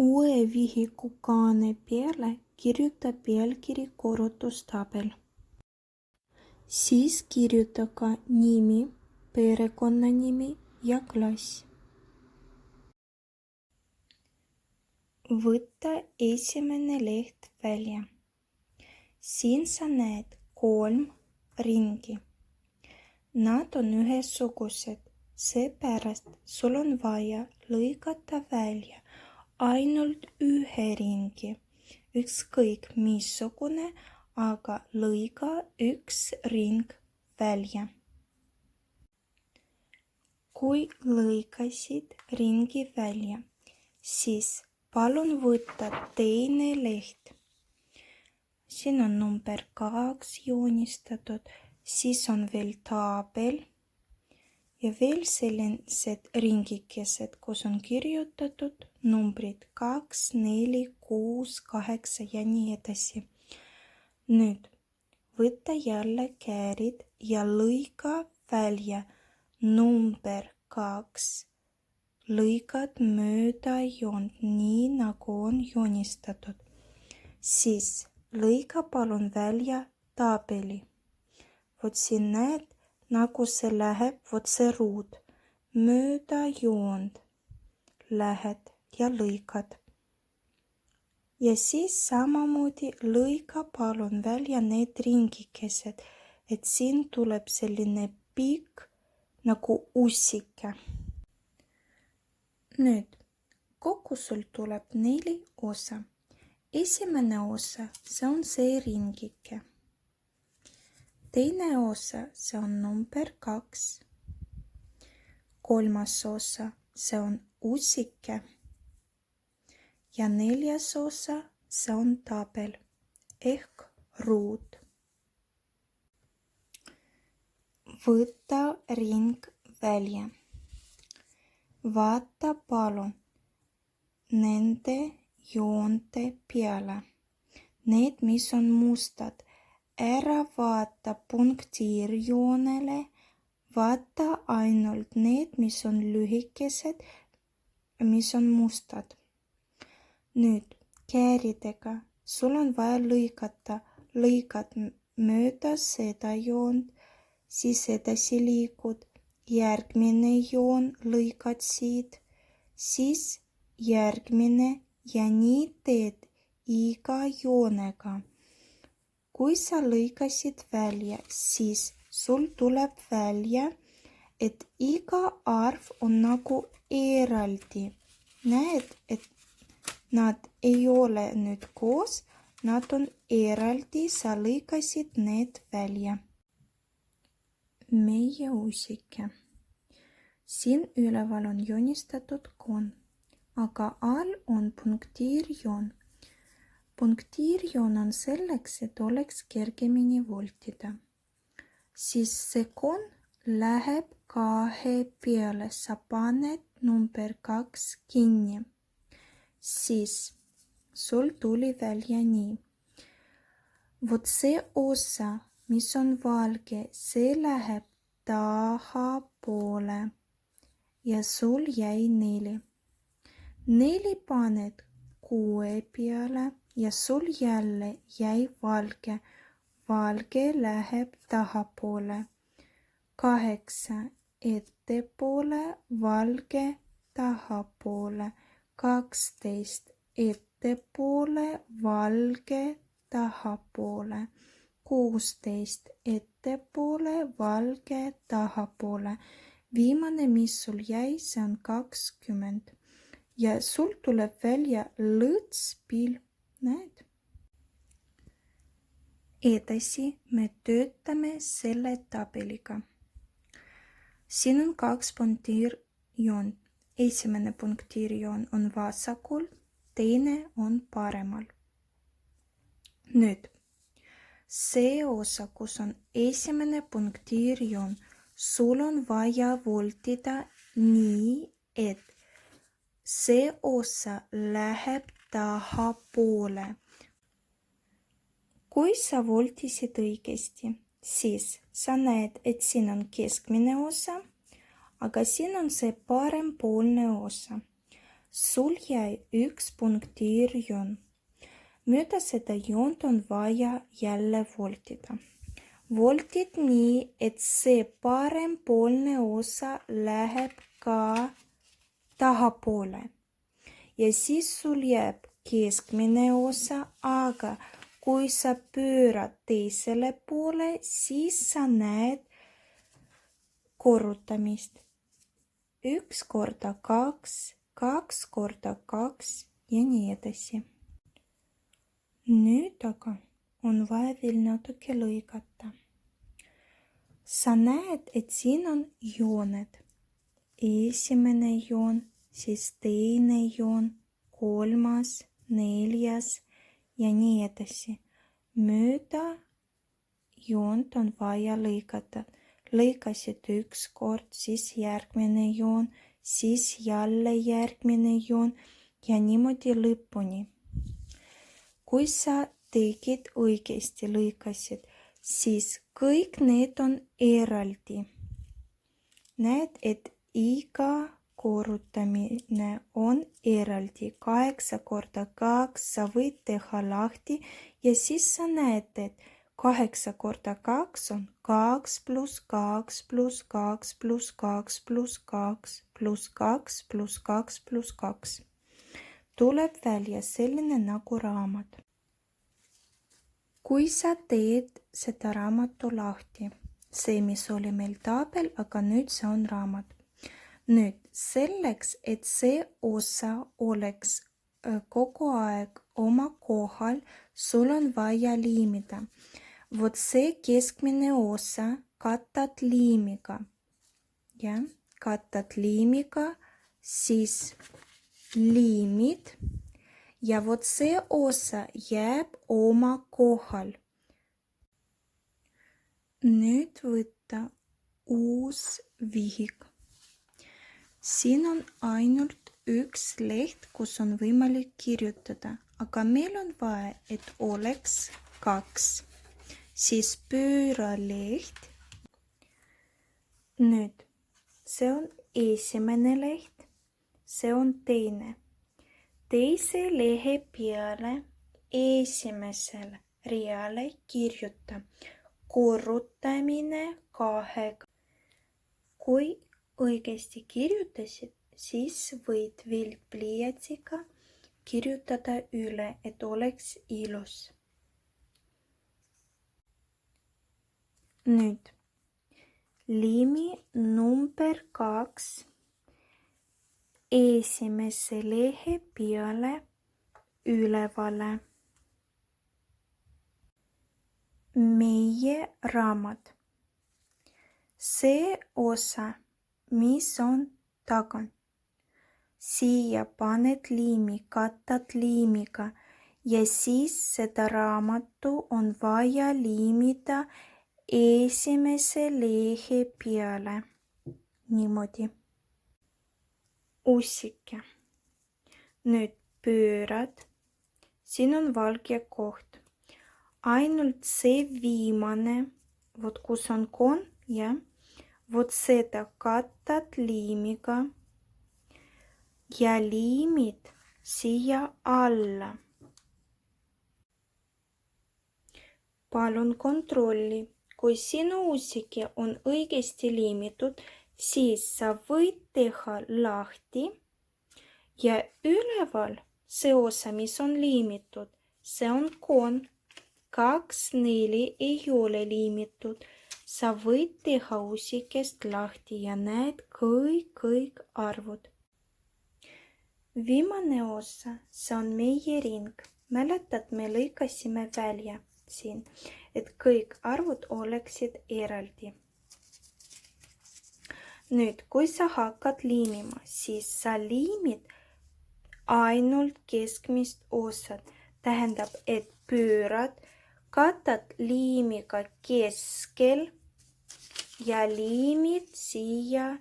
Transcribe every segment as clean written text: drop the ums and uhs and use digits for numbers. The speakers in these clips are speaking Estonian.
Uue vihiku kaane peale kirjuta pealkiri korrutustabel. Siis kirjuta ka nimi, perekonnanimi ja klass. Võta esimene leht välja. Siin sa näed 3 ringi. Nad on ühesugused, seepärast sul on vaja lõigata välja ainult ühe ringi. Ükskõik missugune, aga lõiga üks ring välja. Kui lõikasid ringi välja, siis palun võtta teine leht. Siin on number 2 joonistatud, siis on veel taabel ja veel sellised ringikesed, kus on kirjutatud numbrid 2, 4, 6, 8 ja nii edasi. Nüüd võta jälle käärid ja lõika välja number 2. Lõigad mööda joont, nii nagu on joonistatud. Siis lõiga palun välja taabeli. Vot siin näed, nagu see läheb, vot see ruud. Mööda joont lähed ja lõikad. Ja siis samamoodi lõiga palun välja need ringikesed, et siin tuleb selline pikk nagu ussike. Nüüd, kokku sul tuleb 4 osa. Esimene osa, see on see ringike. Teine osa, see on number 2. Kolmas osa, see on ussike. Ja 4. osa, see on tabel ehk ruud. Võta ring välja. Vaata palun nende joonte peale. Need, mis on mustad. Ära vaata punktiirjoonele. Vaata ainult need, mis on lühikesed, mis on mustad. Nüüd kääridega sul on vaja lõigata. Lõigad mööda seda joont, siis edasi liigud. Järgmine joon lõigad siit, siis järgmine ja nii teed iga joonega. Kui sa lõikasid välja, siis sul tuleb välja, et iga arv on nagu eraldi. Näed, et nad ei ole nüüd koos, nad on eraldi, sa lõikasid need välja. Meie ussike. Siin üleval on joonistatud koon, aga all on punktiirjoon. Punktiirjoon on selleks, et oleks kergemini voltida. Siis see koon läheb 2 peale, sa paned number 2 kinni. Siis sul tuli välja nii. Vot see osa, mis on valge, see läheb tahapoole ja sul jäi 4. 4 paned 6 peale ja sul jälle jäi valge. Valge läheb tahapoole. 8 ettepoole, valge tahapoole. 12 ettepoole, valge tahapoole. 16 ettepoole, valge tahapoole. Viimane, mis sul jäi, see on 20. Ja sul tuleb välja lõõtspill. Näed? Edasi me töötame selle tabeliga. Siin on 2 punktiirjoont. Esimene punktiirjoon on vasakul, teine on paremal. Nüüd. See osa, kus on esimene punktiirjoon, sul on vaja voltida nii, et see osa läheb tahapoole. Kui sa voltisid õigesti, siis sa näed, et siin on keskmine osa, aga siin on see parempoolne osa. sul jäi üks punktiirjoon. Mööda seda joont on vaja jälle voltida. Voltid nii, et see parempoolne osa läheb ka tahapoole. Ja siis sul jääb keskmine osa, aga kui sa pöörad teisele poole, siis sa näed korrutamist. 1 korda 2, 2 korda 2 ja nii edasi. Nüüd aga on vaja veel natuke lõigata. Sa näed, et siin on jooned. Esimene joon, siis teine joon, 3., 4. ja nii edasi. Mööda joont on vaja lõigata. Lõikasid 1 kord, siis järgmine joon, siis jälle järgmine joon ja niimoodi lõpuni. Kui sa tegid õigesti, lõikasid, siis kõik need on eraldi. Näed, et iga korrutamine on eraldi. 8 korda 2 sa võid teha lahti ja siis sa näed, et 8 korda 2 on 2 pluss 2 pluss 2 pluss 2 pluss 2 pluss 2 pluss 2 pluss 2. Tuleb välja selline nagu raamat. Kui sa teed seda raamatu lahti, see, mis oli meil tabel, aga nüüd see on raamat. Nüüd selleks, et see osa oleks kogu aeg oma kohal, sul on vaja liimida. Vot see keskmine osa kattad liimiga. Ja, kattad liimiga, siis liimid ja vot see osa jääb oma kohal. Nüüd võtta uus vihik. Siin on ainult üks leht, kus on võimalik kirjutada, aga meil on vaja, et oleks 2. Siis pööra leht. Nüüd, see on esimene leht, see on teine. Teise lehe peale esimesele reale kirjuta korrutamine 2. Kui õigesti kirjutasid, siis võid viltpliiatsiga kirjutada üle, et oleks ilus. Nüüd, liimi number 2 esimese lehe peale ülevale. Meie raamat. See osa, mis on tagant. Siia paned liimi, kattad liimiga ja siis seda raamatu on vaja liimida esimese lehe peale. Niimoodi. Ussike. Nüüd pöörad. Siin on valge koht. Ainult see viimane, vot kus on koon, ja, vot seda kattad liimiga ja liimid siia alla. Palun kontrolli, kui sinu ussike on õigesti liimitud, siis sa võid teha lahti ja üleval see osa, mis on liimitud, see on koon. 2, 4 ei ole liimitud. Sa võid teha ussikest lahti ja näed kõik arvud. Viimane osa, see on meie ring. Mäletad, me lõikasime välja siin, et kõik arvud oleksid eraldi. Nüüd, kui sa hakkad liimima, siis sa liimid ainult keskmist osad. Tähendab, et pöörad, katad liimiga keskel ja liimid siia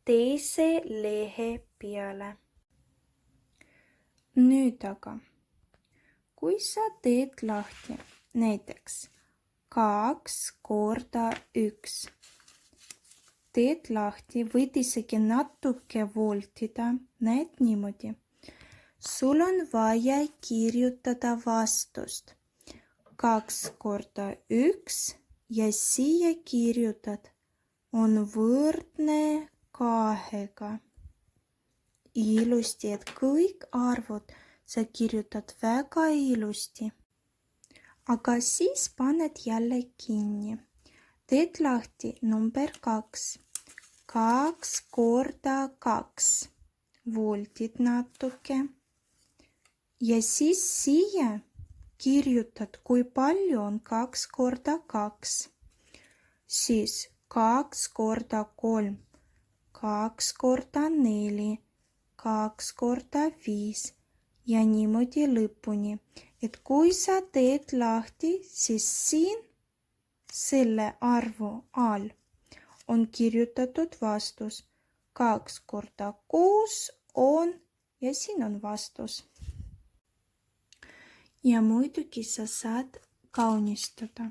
teise lehe peale. Nüüd aga, kui sa teed lahti, näiteks 2 korda 1, teed lahti, võid isegi natuke voltida, näed niimoodi. Sul on vaja kirjutada vastust 2 korda 1 ja siia kirjutad on võrdne 2-ga. Ilusti, et kõik arvud sa kirjutad väga ilusti. Aga siis paned jälle kinni. Teed lahti number 2. 2 korda 2. Voltid natuke. Ja siis siia kirjutad, kui palju on 2 korda 2. Siis 2 korda 3. 2 korda 4. 2 korda 5. Ja niimoodi lõpuni. Et kui sa teed lahti, siis siin selle arvu all on kirjutatud vastus. 2 korda 6 on ja siin on vastus. Ja muidugi sa saad kaunistada.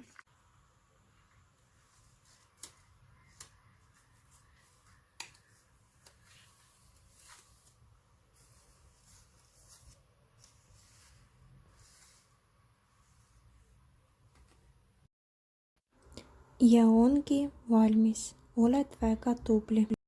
Ja ongi valmis. Oled väga tubli.